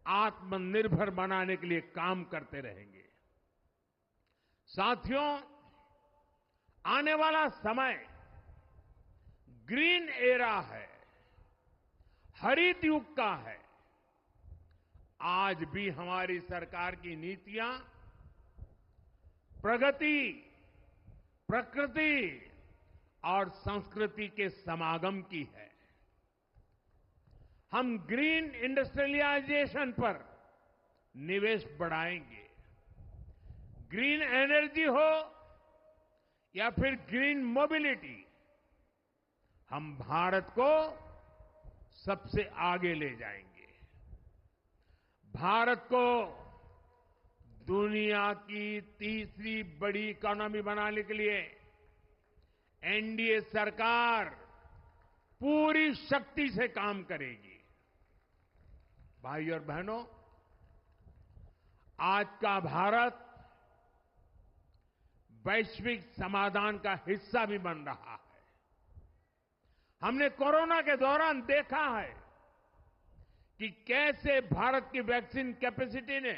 आत्मनिर्भर बनाने के लिए काम करते रहेंगे। साथियों, आने वाला समय ग्रीन एरा है, हरित युग का है। आज भी हमारी सरकार की नीतियां प्रगति, प्रकृति और संस्कृति के समागम की है। हम ग्रीन इंडस्ट्रियलाइजेशन पर निवेश बढ़ाएंगे। ग्रीन एनर्जी हो या फिर ग्रीन मोबिलिटी, हम भारत को सबसे आगे ले जाएंगे। भारत को दुनिया की तीसरी बड़ी इकोनॉमी बनाने के लिए एनडीए सरकार पूरी शक्ति से काम करेगी। भाई और बहनों, आज का भारत वैश्विक समाधान का हिस्सा भी बन रहा है। हमने कोरोना के दौरान देखा है कि कैसे भारत की वैक्सीन कैपेसिटी ने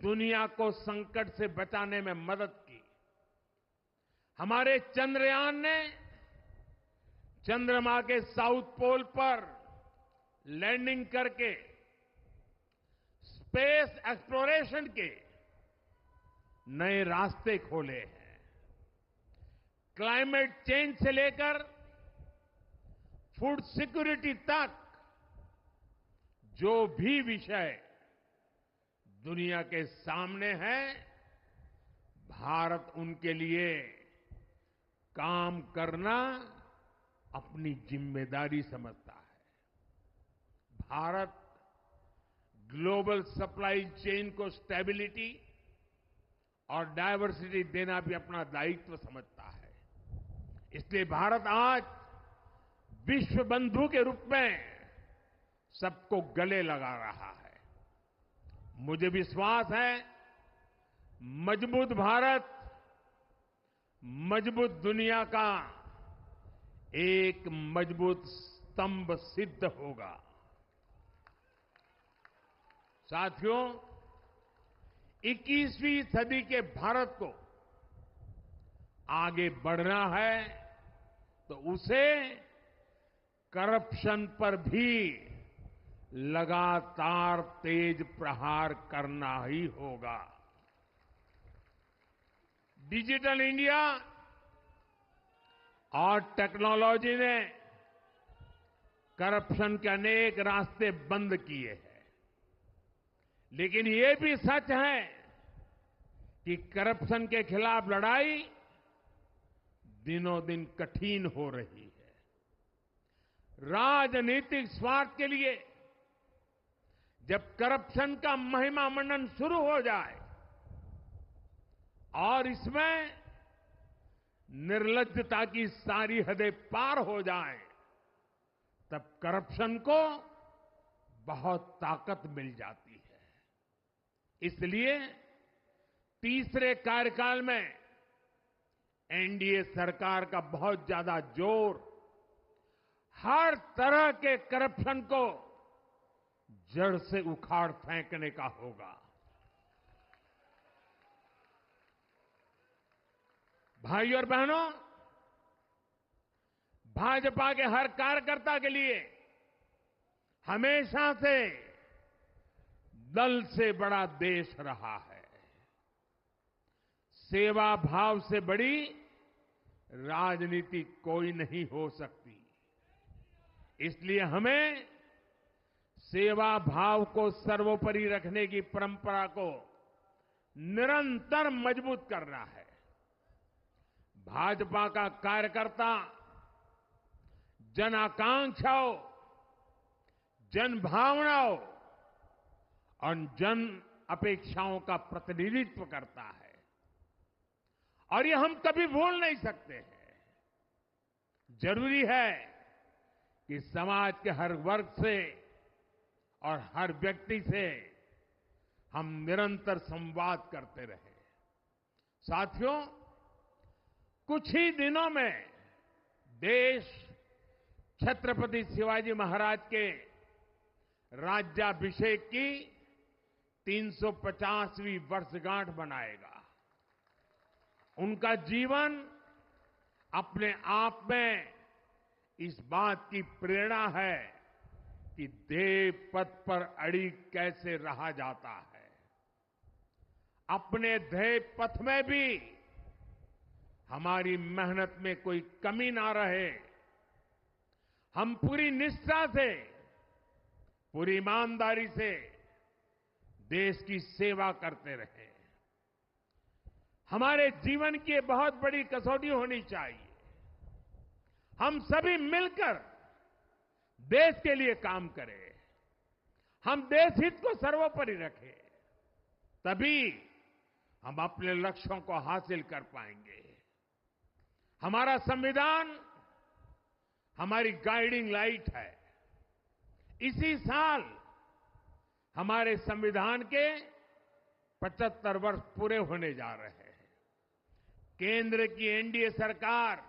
दुनिया को संकट से बचाने में मदद की। हमारे चंद्रयान ने चंद्रमा के साउथ पोल पर लैंडिंग करके स्पेस एक्सप्लोरेशन के नए रास्ते खोले हैं। क्लाइमेट चेंज से लेकर फूड सिक्योरिटी तक जो भी विषय दुनिया के सामने है, भारत उनके लिए काम करना अपनी जिम्मेदारी समझता है। भारत ग्लोबल सप्लाई चेन को स्टेबिलिटी और डायवर्सिटी देना भी अपना दायित्व समझता है। इसलिए भारत आज विश्व बंधु के रूप में सबको गले लगा रहा है। मुझे विश्वास है मजबूत भारत मजबूत दुनिया का एक मजबूत स्तंभ सिद्ध होगा। साथियों, 21वीं सदी के भारत को आगे बढ़ना है तो उसे करप्शन पर भी लगातार तेज प्रहार करना ही होगा। डिजिटल इंडिया और टेक्नोलॉजी ने करप्शन के अनेक रास्ते बंद किए हैं, लेकिन ये भी सच है कि करप्शन के खिलाफ लड़ाई दिनों दिन कठिन हो रही है। राजनीतिक स्वार्थ के लिए जब करप्शन का महिमा मंडन शुरू हो जाए और इसमें निर्लज्जता की सारी हदें पार हो जाए, तब करप्शन को बहुत ताकत मिल जाती है। इसलिए तीसरे कार्यकाल में एनडीए सरकार का बहुत ज्यादा जोर हर तरह के करप्शन को जड़ से उखाड़ फेंकने का होगा। भाइयों और बहनों, भाजपा के हर कार्यकर्ता के लिए हमेशा से दल से बड़ा देश रहा है। सेवा भाव से बड़ी राजनीति कोई नहीं हो सकती। इसलिए हमें सेवा भाव को सर्वोपरि रखने की परंपरा को निरंतर मजबूत करना है। भाजपा का कार्यकर्ता जन आकांक्षाओं, जन भावनाओं और जन अपेक्षाओं का प्रतिनिधित्व करता है और ये हम कभी भूल नहीं सकते हैं। जरूरी है कि समाज के हर वर्ग से और हर व्यक्ति से हम निरंतर संवाद करते रहे। साथियों, कुछ ही दिनों में देश छत्रपति शिवाजी महाराज के राज्याभिषेक की 350वीं वर्षगांठ मनाएगा। उनका जीवन अपने आप में इस बात की प्रेरणा है कि ध्येय पथ पर अड़ी कैसे रहा जाता है। अपने ध्येय पथ में भी हमारी मेहनत में कोई कमी ना रहे। हम पूरी निष्ठा से, पूरी ईमानदारी से देश की सेवा करते रहे। हमारे जीवन की बहुत बड़ी कसौटी होनी चाहिए। हम सभी मिलकर देश के लिए काम करें, हम देश हित को सर्वोपरि रखें, तभी हम अपने लक्ष्यों को हासिल कर पाएंगे। हमारा संविधान हमारी गाइडिंग लाइट है। इसी साल हमारे संविधान के 75 वर्ष पूरे होने जा रहे हैं। केंद्र की एनडीए सरकार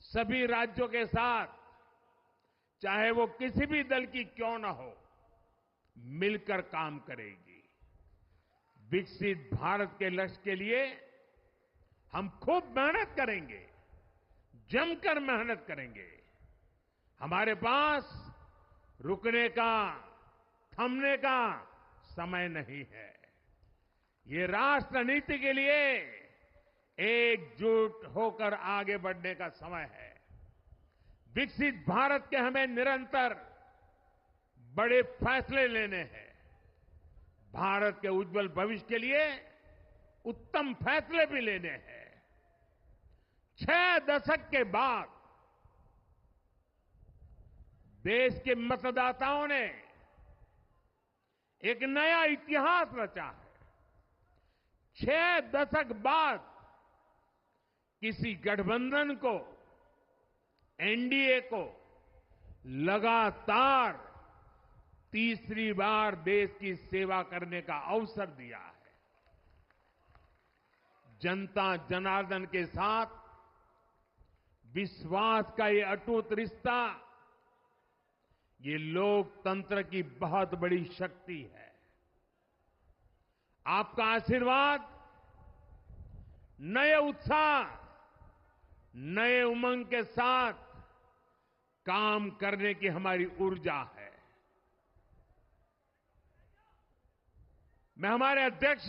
सभी राज्यों के साथ, चाहे वो किसी भी दल की क्यों न हो, मिलकर काम करेगी। विकसित भारत के लक्ष्य के लिए हम खूब मेहनत करेंगे, जमकर मेहनत करेंगे। हमारे पास रुकने का, थमने का समय नहीं है। ये राष्ट्र नीति के लिए एकजुट होकर आगे बढ़ने का समय है। विकसित भारत के हमें निरंतर बड़े फैसले लेने हैं। भारत के उज्जवल भविष्य के लिए उत्तम फैसले भी लेने हैं। 6 दशक के बाद देश के मतदाताओं ने एक नया इतिहास रचा है। 6 दशक बाद किसी गठबंधन को, एनडीए को लगातार तीसरी बार देश की सेवा करने का अवसर दिया है। जनता जनार्दन के साथ विश्वास का ये अटूट रिश्ता, ये लोकतंत्र की बहुत बड़ी शक्ति है। आपका आशीर्वाद नए उत्साह, नए उमंग के साथ काम करने की हमारी ऊर्जा है। मैं हमारे अध्यक्ष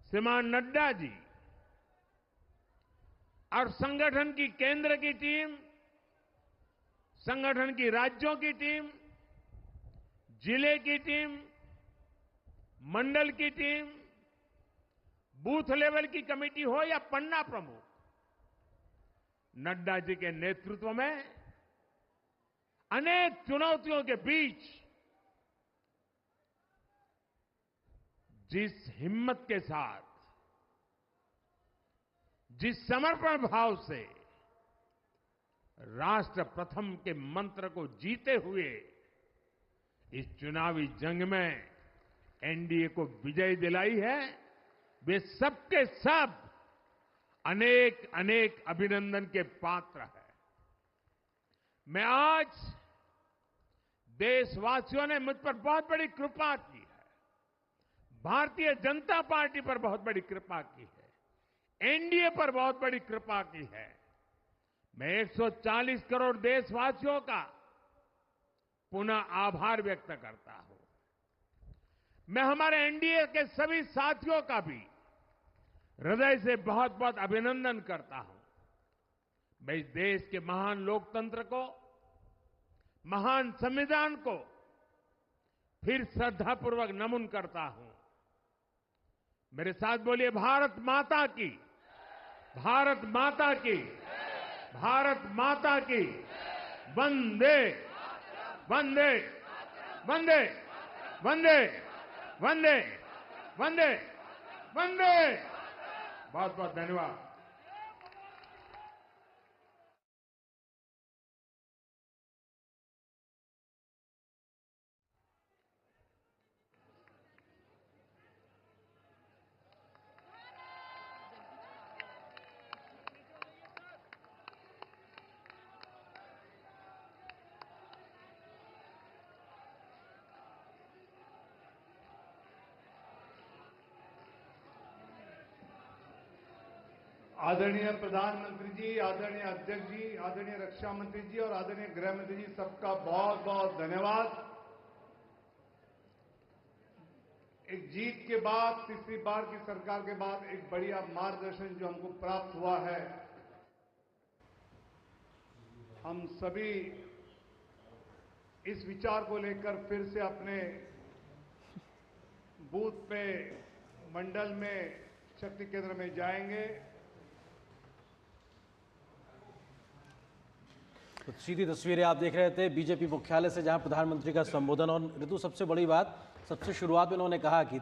श्रीमान नड्डा जी और संगठन की केंद्र की टीम, संगठन की राज्यों की टीम, जिले की टीम, मंडल की टीम, बूथ लेवल की कमेटी हो या पन्ना प्रमुख, नड्डा जी के नेतृत्व में अनेक चुनौतियों के बीच जिस हिम्मत के साथ, जिस समर्पण भाव से राष्ट्र प्रथम के मंत्र को जीते हुए इस चुनावी जंग में एनडीए को विजय दिलाई है, वे सबके सब अनेक अनेक अभिनंदन के पात्र हैं। मैं आज देशवासियों ने मुझ पर बहुत बड़ी कृपा की है, भारतीय जनता पार्टी पर बहुत बड़ी कृपा की है, एनडीए पर बहुत बड़ी कृपा की है। मैं 140 करोड़ देशवासियों का पुनः आभार व्यक्त करता हूं। मैं हमारे एनडीए के सभी साथियों का भी हृदय से बहुत बहुत अभिनंदन करता हूं। मैं इस देश के महान लोकतंत्र को, महान संविधान को फिर श्रद्धापूर्वक नमन करता हूं। मेरे साथ बोलिए, भारत माता की, भारत माता की, भारत माता की, वंदे वंदे वंदे वंदे वंदे वंदे वंदे। बहुत बहुत धन्यवाद। आदरणीय प्रधानमंत्री जी, आदरणीय अध्यक्ष जी, आदरणीय रक्षा मंत्री जी और आदरणीय गृह मंत्री जी, सबका बहुत बहुत धन्यवाद। एक जीत के बाद, तीसरी बार की सरकार के बाद एक बढ़िया मार्गदर्शन जो हमको प्राप्त हुआ है, हम सभी इस विचार को लेकर फिर से अपने बूथ पे, मंडल में, शक्ति केंद्र में जाएंगे। तो सीधी तस्वीरें आप देख रहे थे बीजेपी मुख्यालय से, जहां प्रधानमंत्री का संबोधन। और ऋतु, सबसे बड़ी बात, सबसे शुरुआत में उन्होंने कहा कि